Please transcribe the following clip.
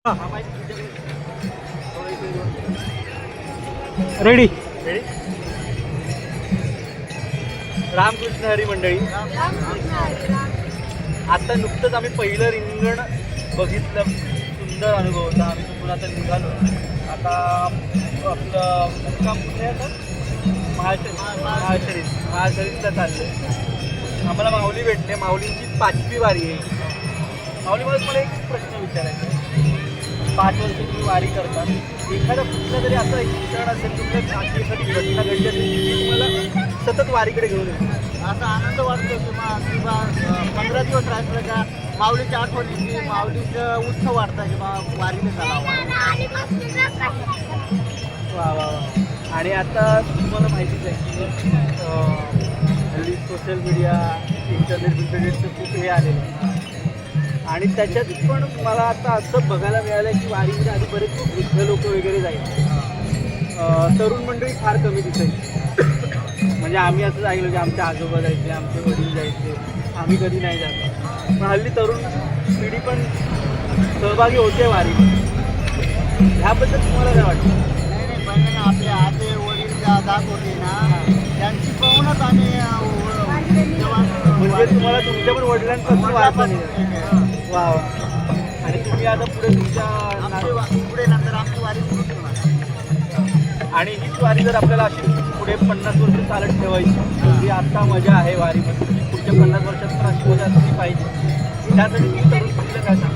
Ready. Ramakrishna Hari मंडळी, आता नुकतंच आम्ही पहिलं रिंगण बघितलं. सुंदर अनुभव होता. आम्ही तिथून आता निघालो. आता आपलं मुक्काम कुठे आता महाशरीतला चाललं. आम्हाला माऊली भेटले. माऊलींची 5वी वारी आहे. माऊलीमध्ये मला एक प्रश्न विचारायचा आहे. 5 वर्ष तुम्ही वारी करता, एखादा कुठला तरी असा एक क्षण असेल, तुमच्या अशी एखादी घटना घडली असेल की तुम्हाला सतत वारीकडे घेऊन येतो? असा आनंद वाटतो किंवा 15 दिवस राहतो का माऊलीच्या आठवणीची, माऊलीचं उत्सव वाटतं किंवा वारीने चालावं. वा वा वा. आणि आता तुम्हाला माहितीच आहे की हल्ली सोशल मीडिया, इंटरनेटचं खूप हे आलेलं आहे. आणि त्याच्यात पण मला आता असं बघायला मिळालं की वारीमध्ये आधी बरेच खूप वृद्ध लोक वगैरे जायचे. तरुण मंडळी फार कमी दिसायची. म्हणजे आम्ही असं ऐकलं की आमचे आजोबा जायचे, आमचे वडील जायचे, आम्ही कधी नाही जातो. पण हल्ली तरुण पिढी पण सहभागी होते वारीमध्ये. ह्याबद्दल तुम्हाला काय वाटतं? नाही पण आपले आजे वडील जात होते ना, त्यांची पाहूनच आम्ही म्हणजे तुम्हाला तुमच्या पण वडिलांपासून वारसा नाही. वा. आणि तुम्ही आता पुढे तुमच्या पुढे नंतर आमची वारी सुरू होणार. आणि हीच वारी जर आपल्याला अशी पुढे 50 वर्ष चालत ठेवायची, जी आता मजा आहे वारीमध्ये, पुढच्या 50 वर्षात पण अशी मजा असली पाहिजे. त्यासाठी तुम्ही तरुण पिढीला काय सांगा?